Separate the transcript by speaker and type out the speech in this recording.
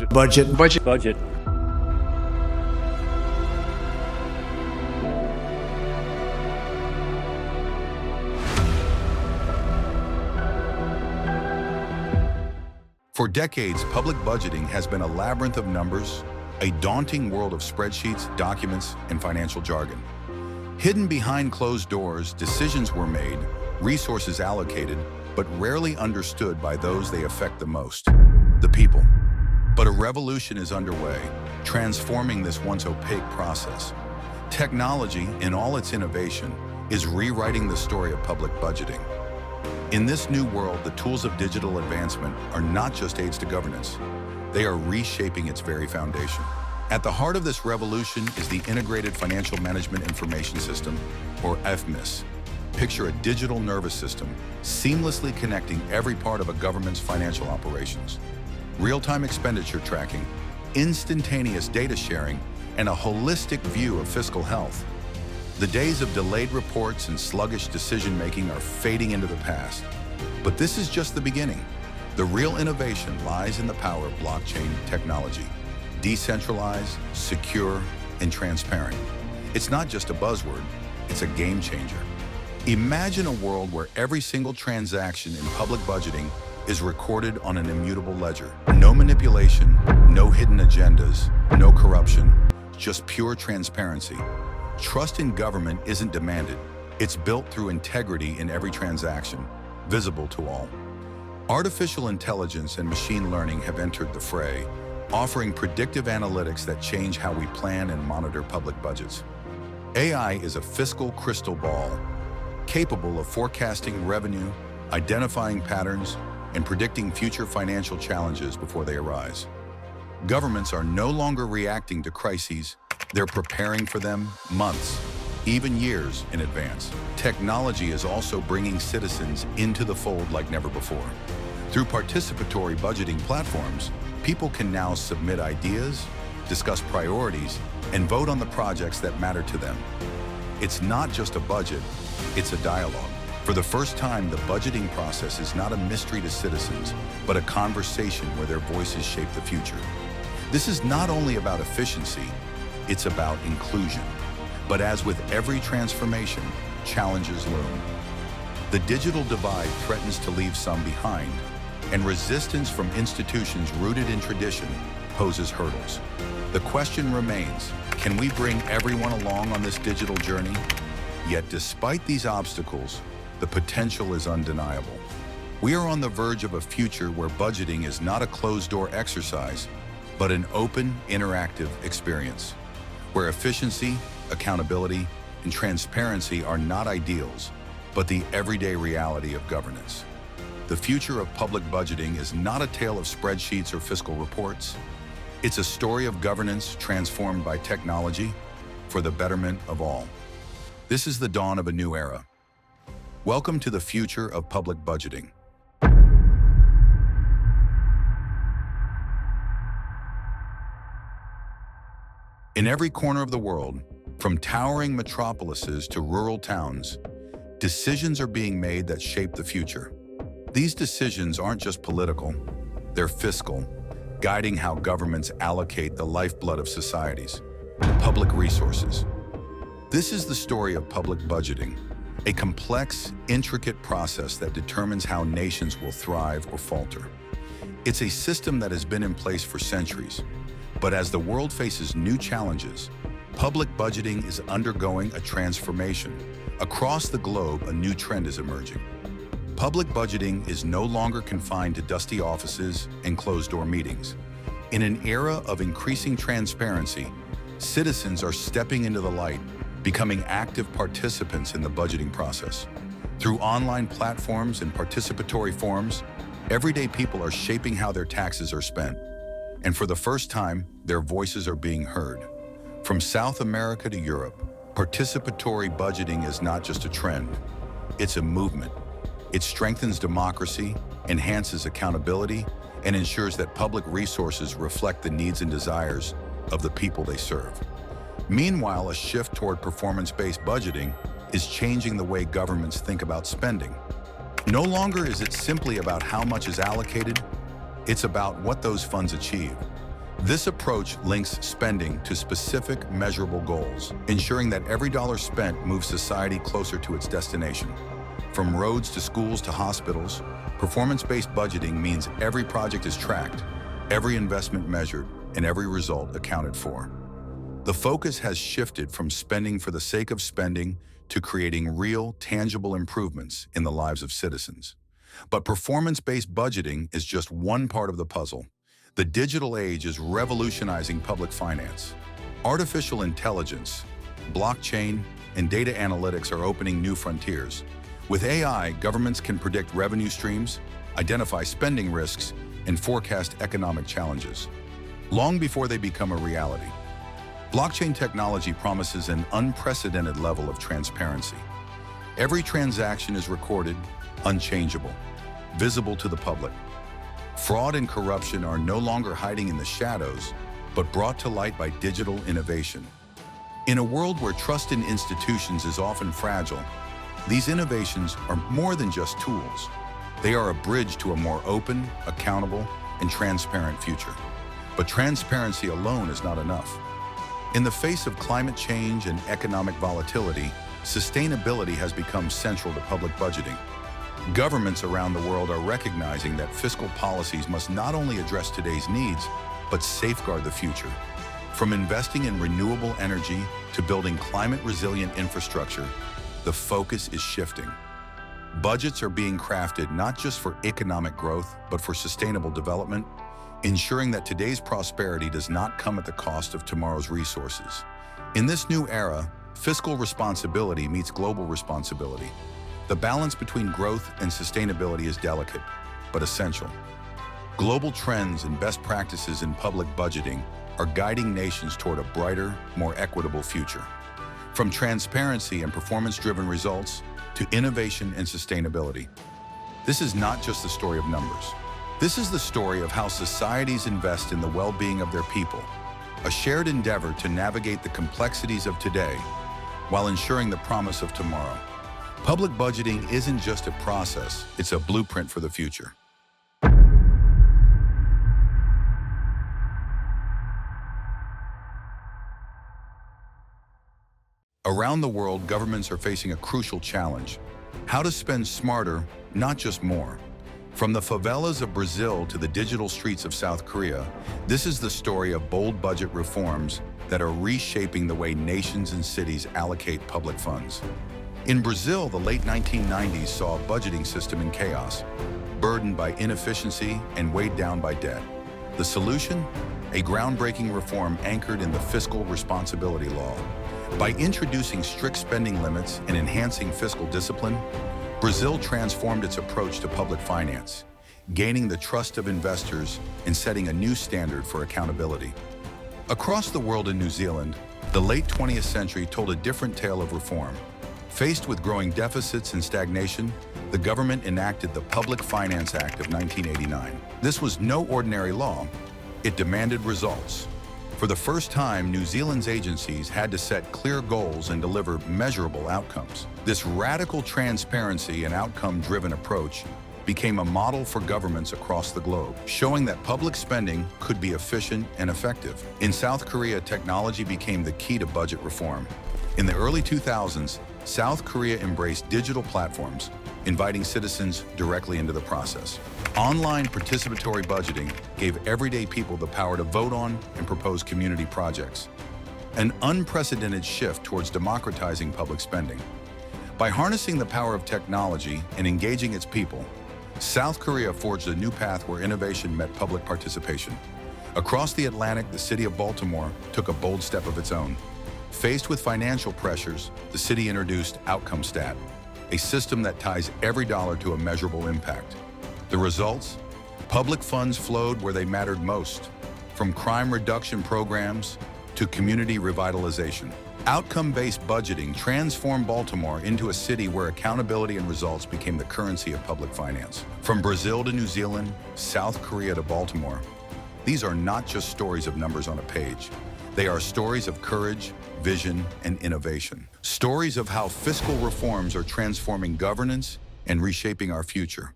Speaker 1: Budget.
Speaker 2: For decades, public budgeting has been a labyrinth of numbers, a daunting world of spreadsheets, documents, and financial jargon. Hidden behind closed doors, decisions were made, resources allocated, but rarely understood by those they affect the most, the people. But a revolution is underway, transforming this once opaque process. Technology, in all its innovation, is rewriting the story of public budgeting. In this new world, the tools of digital advancement are not just aids to governance. They are reshaping its very foundation. At the heart of this revolution is the Integrated Financial Management Information System, or FMIS. Picture a digital nervous system seamlessly connecting every part of a government's financial operations. Real-time expenditure tracking, instantaneous data sharing, and a holistic view of fiscal health. The days of delayed reports and sluggish decision-making are fading into the past. But this is just the beginning. The real innovation lies in the power of blockchain technology. Decentralized, secure, and transparent. It's not just a buzzword, it's a game changer. Imagine a world where every single transaction in public budgeting is recorded on an immutable ledger. No manipulation, no hidden agendas, no corruption, just pure transparency. Trust in government isn't demanded. It's built through integrity in every transaction, visible to all. Artificial intelligence and machine learning have entered the fray, offering predictive analytics that change how we plan and monitor public budgets. AI is a fiscal crystal ball, capable of forecasting revenue, identifying patterns, and predicting future financial challenges before they arise. Governments are no longer reacting to crises, they're preparing for them months, even years in advance. Technology is also bringing citizens into the fold like never before. Through participatory budgeting platforms, people can now submit ideas, discuss priorities, and vote on the projects that matter to them. It's not just a budget, it's a dialogue. For the first time, the budgeting process is not a mystery to citizens, but a conversation where their voices shape the future. This is not only about efficiency, it's about inclusion. But as with every transformation, challenges loom. The digital divide threatens to leave some behind, and resistance from institutions rooted in tradition poses hurdles. The question remains, can we bring everyone along on this digital journey? Yet despite these obstacles, the potential is undeniable. We are on the verge of a future where budgeting is not a closed-door exercise, but an open, interactive experience, where efficiency, accountability, and transparency are not ideals, but the everyday reality of governance. The future of public budgeting is not a tale of spreadsheets or fiscal reports. It's a story of governance transformed by technology for the betterment of all. This is the dawn of a new era. Welcome to the future of public budgeting. In every corner of the world, from towering metropolises to rural towns, decisions are being made that shape the future. These decisions aren't just political, they're fiscal, guiding how governments allocate the lifeblood of societies, public resources. This is the story of public budgeting, a complex, intricate process that determines how nations will thrive or falter. It's a system that has been in place for centuries, but as the world faces new challenges, public budgeting is undergoing a transformation. Across the globe, a new trend is emerging. Public budgeting is no longer confined to dusty offices and closed-door meetings. In an era of increasing transparency, citizens are stepping into the light, becoming active participants in the budgeting process. Through online platforms and participatory forums, everyday people are shaping how their taxes are spent. And for the first time, their voices are being heard. From South America to Europe, participatory budgeting is not just a trend, it's a movement. It strengthens democracy, enhances accountability, and ensures that public resources reflect the needs and desires of the people they serve. Meanwhile, a shift toward performance-based budgeting is changing the way governments think about spending. No longer is it simply about how much is allocated, It's about what those funds achieve. This approach links spending to specific, measurable goals, ensuring that every dollar spent moves society closer to its destination. From roads to schools to hospitals, performance-based budgeting means every project is tracked, every investment measured, and every result accounted for. The focus has shifted from spending for the sake of spending to creating real, tangible improvements in the lives of citizens. But performance-based budgeting is just one part of the puzzle. The digital age is revolutionizing public finance. Artificial intelligence, blockchain, and data analytics are opening new frontiers. With AI, governments can predict revenue streams, identify spending risks, and forecast economic challenges, long before they become a reality. Blockchain technology promises an unprecedented level of transparency. Every transaction is recorded, unchangeable, visible to the public. Fraud and corruption are no longer hiding in the shadows, but brought to light by digital innovation. In a world where trust in institutions is often fragile, these innovations are more than just tools. They are a bridge to a more open, accountable, and transparent future. But transparency alone is not enough. In the face of climate change and economic volatility, sustainability has become central to public budgeting. Governments around the world are recognizing that fiscal policies must not only address today's needs, but safeguard the future. From investing in renewable energy to building climate-resilient infrastructure, the focus is shifting. Budgets are being crafted not just for economic growth, but for sustainable development, ensuring that today's prosperity does not come at the cost of tomorrow's resources. In this new era, fiscal responsibility meets global responsibility. The balance between growth and sustainability is delicate, but essential. Global trends and best practices in public budgeting are guiding nations toward a brighter, more equitable future. From transparency and performance-driven results to innovation and sustainability. This is not just the story of numbers. This is the story of how societies invest in the well-being of their people, a shared endeavor to navigate the complexities of today while ensuring the promise of tomorrow. Public budgeting isn't just a process, it's a blueprint for the future. Around the world, governments are facing a crucial challenge: how to spend smarter, not just more. From the favelas of Brazil to the digital streets of South Korea, this is the story of bold budget reforms that are reshaping the way nations and cities allocate public funds. In Brazil, the late 1990s saw a budgeting system in chaos, burdened by inefficiency and weighed down by debt. The solution? A groundbreaking reform anchored in the fiscal responsibility law. By introducing strict spending limits and enhancing fiscal discipline, Brazil transformed its approach to public finance, gaining the trust of investors and setting a new standard for accountability. Across the world in New Zealand, the late 20th century told a different tale of reform. Faced with growing deficits and stagnation, the government enacted the Public Finance Act of 1989. This was no ordinary law. It demanded results. For the first time, New Zealand's agencies had to set clear goals and deliver measurable outcomes. This radical transparency and outcome-driven approach became a model for governments across the globe, showing that public spending could be efficient and effective. In South Korea, technology became the key to budget reform. In the early 2000s, South Korea embraced digital platforms, inviting citizens directly into the process. Online participatory budgeting gave everyday people the power to vote on and propose community projects, an unprecedented shift towards democratizing public spending. By harnessing the power of technology and engaging its people, South Korea forged a new path where innovation met public participation. Across the Atlantic, the city of Baltimore took a bold step of its own. Faced with financial pressures, the city introduced Outcome Stat, a system that ties every dollar to a measurable impact. The results? Public funds flowed where they mattered most, from crime reduction programs to community revitalization. Outcome-based budgeting transformed Baltimore into a city where accountability and results became the currency of public finance. From Brazil to New Zealand, South Korea to Baltimore, these are not just stories of numbers on a page. They are stories of courage, vision, and innovation. Stories of how fiscal reforms are transforming governance and reshaping our future.